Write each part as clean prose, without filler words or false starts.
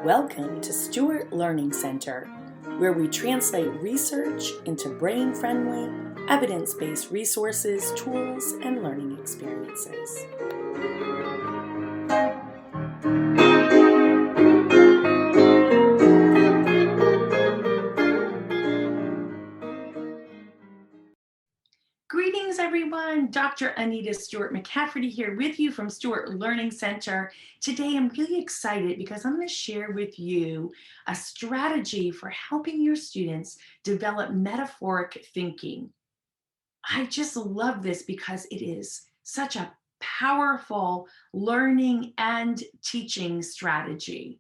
Welcome to Stewart Learning Center, where we translate research into brain-friendly, evidence-based resources, tools, and learning experiences. Greetings, everyone. Dr. Anita Stewart McCafferty here with you from Stewart Learning Center. Today, I'm really excited because I'm going to share with you a strategy for helping your students develop metaphoric thinking. I just love this because it is such a powerful learning and teaching strategy.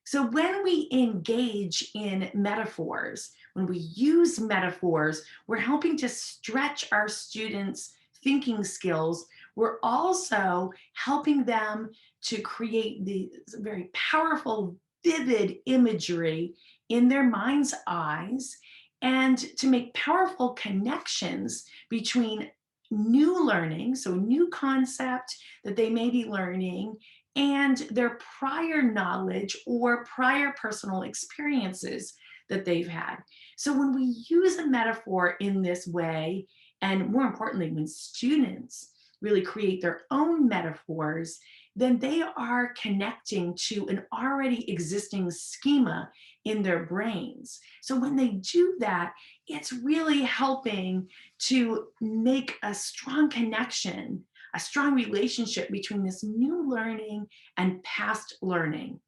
So when we engage in metaphors, when we use metaphors, we're helping to stretch our students' thinking skills. We're also helping them to create the very powerful, vivid imagery in their mind's eyes and to make powerful connections between new learning, so a new concept that they may be learning, and their prior knowledge or prior personal experiences that they've had. So when we use a metaphor in this way, and more importantly, when students really create their own metaphors, then they are connecting to an already existing schema in their brains. So when they do that, it's really helping to make a strong connection, a strong relationship between this new learning and past learning.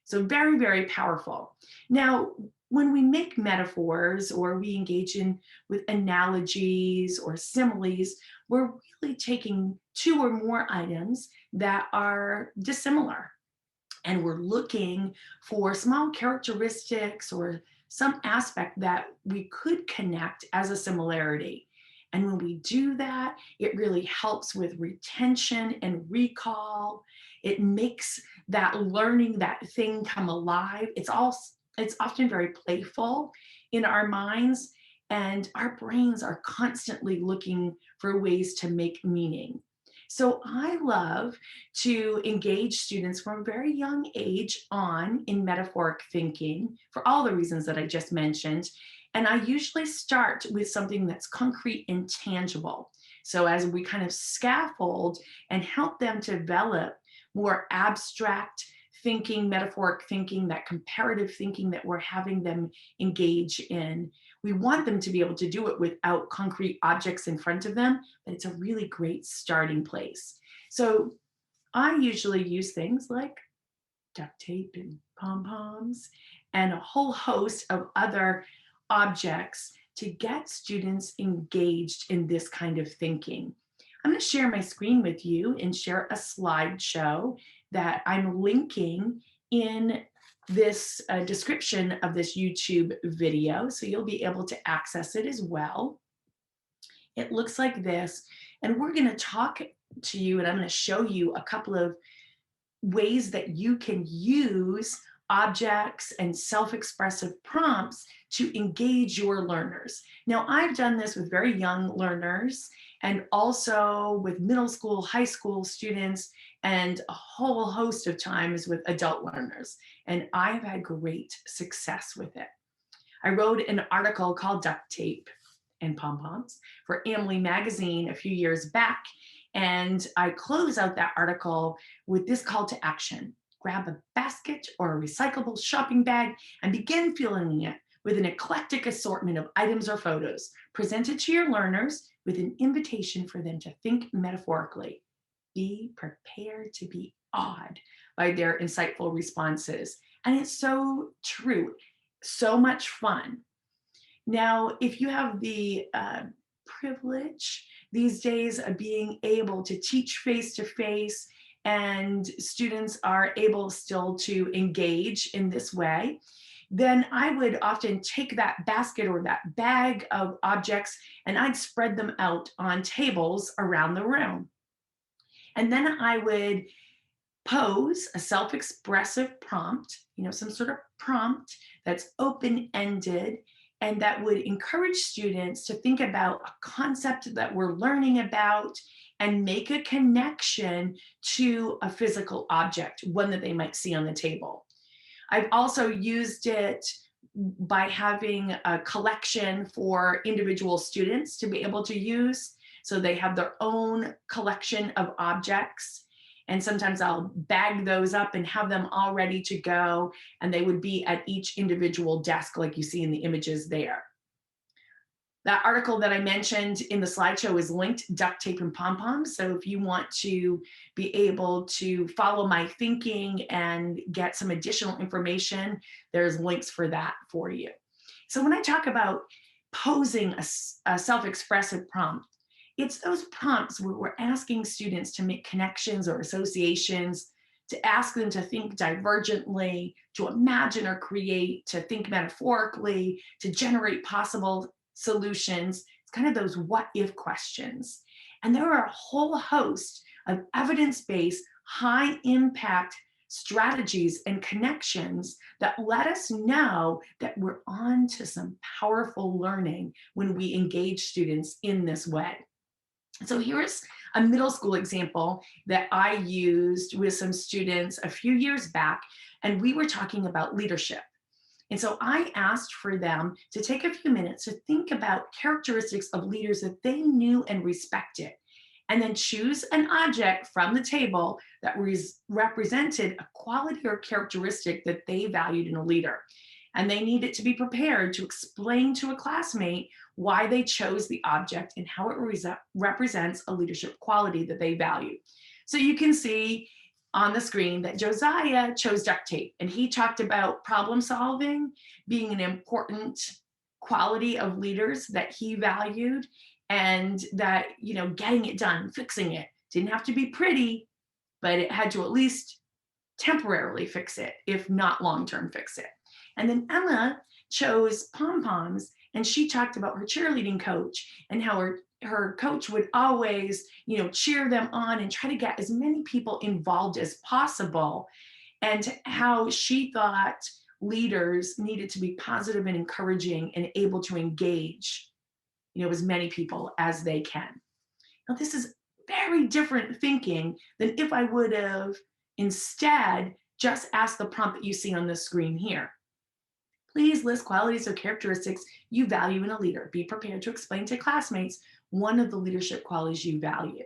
So very, very powerful. Now, when we make metaphors or we engage in with analogies or similes, we're really taking two or more items that are dissimilar. And we're looking for small characteristics or some aspect that we could connect as a similarity. And when we do that, it really helps with retention and recall. It makes that learning, that thing come alive. It's often very playful in our minds, and our brains are constantly looking for ways to make meaning. So I love to engage students from a very young age on in metaphoric thinking for all the reasons that I just mentioned. And I usually start with something that's concrete and tangible. So as we kind of scaffold and help them develop more abstract thinking, metaphoric thinking, that comparative thinking that we're having them engage in, we want them to be able to do it without concrete objects in front of them, but it's a really great starting place. So I usually use things like duct tape and pom-poms and a whole host of other objects to get students engaged in this kind of thinking. I'm going to share my screen with you and share a slideshow that I'm linking in this description of this YouTube video, so you'll be able to access it as well. It looks like this, and we're going to talk to you, and I'm going to show you a couple of ways that you can use objects and self-expressive prompts to engage your learners. Now, I've done this with very young learners and also with middle school, high school students, and a whole host of times with adult learners. And I've had great success with it. I wrote an article called Duct Tape and Pom-Poms for Emily magazine a few years back. And I close out that article with this call to action. Grab a basket or a recyclable shopping bag and begin filling it with an eclectic assortment of items or photos. Present it to your learners with an invitation for them to think metaphorically. Be prepared to be awed by their insightful responses. And it's so true, so much fun. Now, if you have the privilege these days of being able to teach face-to-face and students are able still to engage in this way, then I would often take that basket or that bag of objects and I'd spread them out on tables around the room. And then I would pose a self-expressive prompt, some sort of prompt that's open-ended and that would encourage students to think about a concept that we're learning about and make a connection to a physical object, one that they might see on the table. I've also used it by having a collection for individual students to be able to use. So they have their own collection of objects. And sometimes I'll bag those up and have them all ready to go. And they would be at each individual desk, like you see in the images there. That article that I mentioned in the slideshow is linked, Duct Tape and Pom-Poms. So if you want to be able to follow my thinking and get some additional information, there's links for that for you. So when I talk about posing a self-expressive prompt, it's those prompts where we're asking students to make connections or associations, to ask them to think divergently, to imagine or create, to think metaphorically, to generate possible solutions. It's kind of those what if questions. And there are a whole host of evidence-based, high impact strategies and connections that let us know that we're on to some powerful learning when we engage students in this way. So here's a middle school example that I used with some students a few years back, and we were talking about leadership. And so I asked for them to take a few minutes to think about characteristics of leaders that they knew and respected, and then choose an object from the table that represented a quality or characteristic that they valued in a leader. And they needed to be prepared to explain to a classmate why they chose the object and how it represents a leadership quality that they value. So you can see on the screen that Josiah chose duct tape, and he talked about problem solving being an important quality of leaders that he valued, and that, you know, getting it done, fixing it, didn't have to be pretty, but it had to at least temporarily fix it, if not long-term fix it. And then Emma chose pom-poms, and she talked about her cheerleading coach and how her coach would always, you know, cheer them on and try to get as many people involved as possible, and how she thought leaders needed to be positive and encouraging and able to engage, you know, as many people as they can. Now, this is very different thinking than if I would have instead just asked the prompt that you see on the screen here. Please list qualities or characteristics you value in a leader. Be prepared to explain to classmates one of the leadership qualities you value.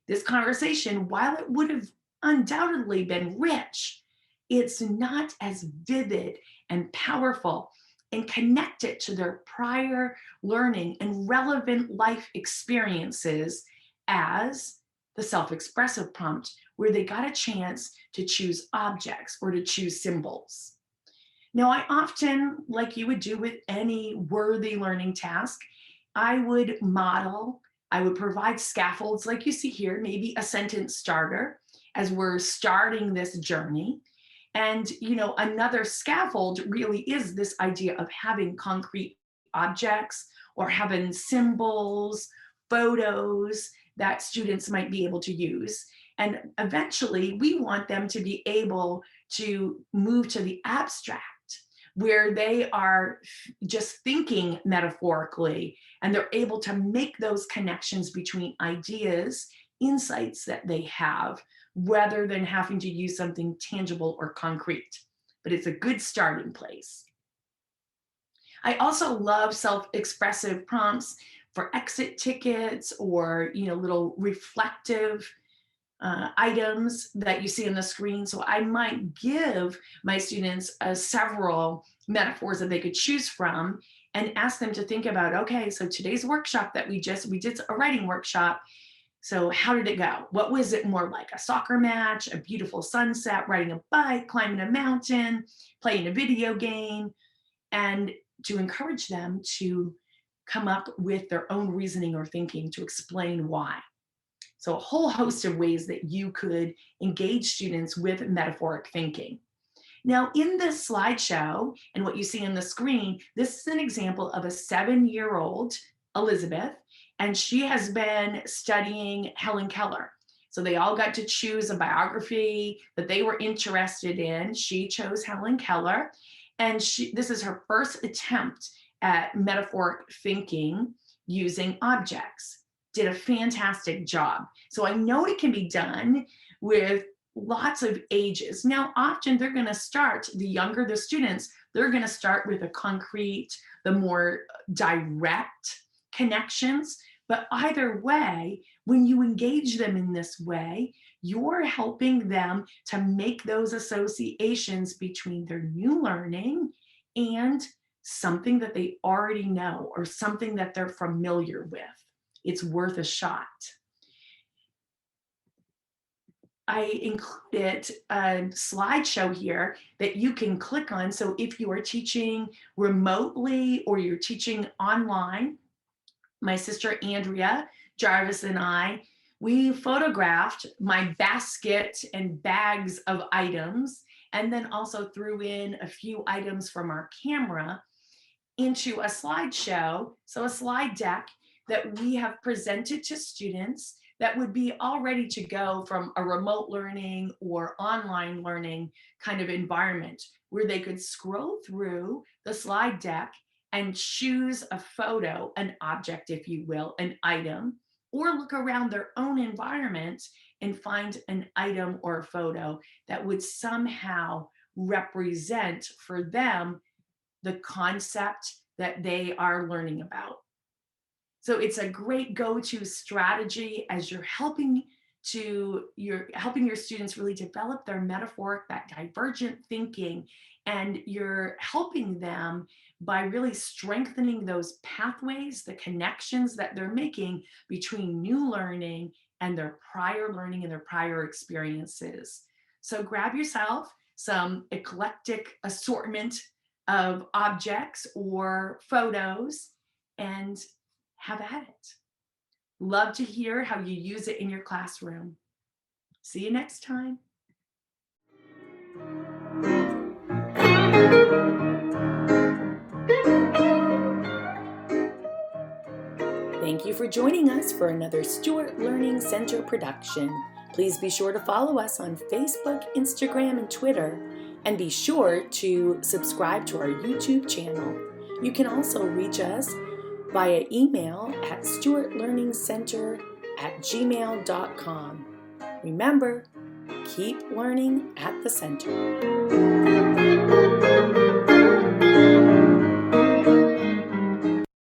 This conversation, while it would have undoubtedly been rich, it's not as vivid and powerful and connected to their prior learning and relevant life experiences as the self-expressive prompt, where they got a chance to choose objects or to choose symbols. Now, I often, like you would do with any worthy learning task, I would model, I would provide scaffolds like you see here, maybe a sentence starter as we're starting this journey. And, you know, another scaffold really is this idea of having concrete objects or having symbols, photos that students might be able to use. And eventually, we want them to be able to move to the abstract, where they are just thinking metaphorically, and they're able to make those connections between ideas, insights that they have, rather than having to use something tangible or concrete. But it's a good starting place. I also love self-expressive prompts for exit tickets, or, you know, little reflective items that you see on the screen. So I might give my students several metaphors that they could choose from, and ask them to think about, okay, so today's workshop that we did a writing workshop. So how did it go? What was it more like? A soccer match, a beautiful sunset, riding a bike, climbing a mountain, playing a video game, and to encourage them to come up with their own reasoning or thinking to explain why. So a whole host of ways that you could engage students with metaphoric thinking. Now, in this slideshow and what you see on the screen, this is an example of a 7-year-old Elizabeth, and she has been studying Helen Keller. So they all got to choose a biography that they were interested in. She chose Helen Keller, and this is her first attempt at metaphoric thinking using objects. Did a fantastic job. So I know it can be done with lots of ages. Now, often they're going to start, the younger the students, they're going to start with a concrete, the more direct connections. But either way, when you engage them in this way, you're helping them to make those associations between their new learning and something that they already know or something that they're familiar with. It's worth a shot. I included a slideshow here that you can click on. So if you are teaching remotely or you're teaching online, my sister Andrea Jarvis and I, we photographed my basket and bags of items, and then also threw in a few items from our camera into a slideshow, so a slide deck that we have presented to students that would be all ready to go from a remote learning or online learning kind of environment, where they could scroll through the slide deck and choose a photo, an object, if you will, an item, or look around their own environment and find an item or a photo that would somehow represent for them the concept that they are learning about. So it's a great go-to strategy as you're helping your students really develop their metaphoric, that divergent thinking, and you're helping them by really strengthening those pathways, the connections that they're making between new learning and their prior learning and their prior experiences. So grab yourself some eclectic assortment of objects or photos and have at it. Love to hear how you use it in your classroom. See you next time. Thank you for joining us for another Stewart Learning Center production. Please be sure to follow us on Facebook, Instagram, and Twitter, and be sure to subscribe to our YouTube channel. You can also reach us via email at stewartlearningcenter@gmail.com. Remember, keep learning at the center.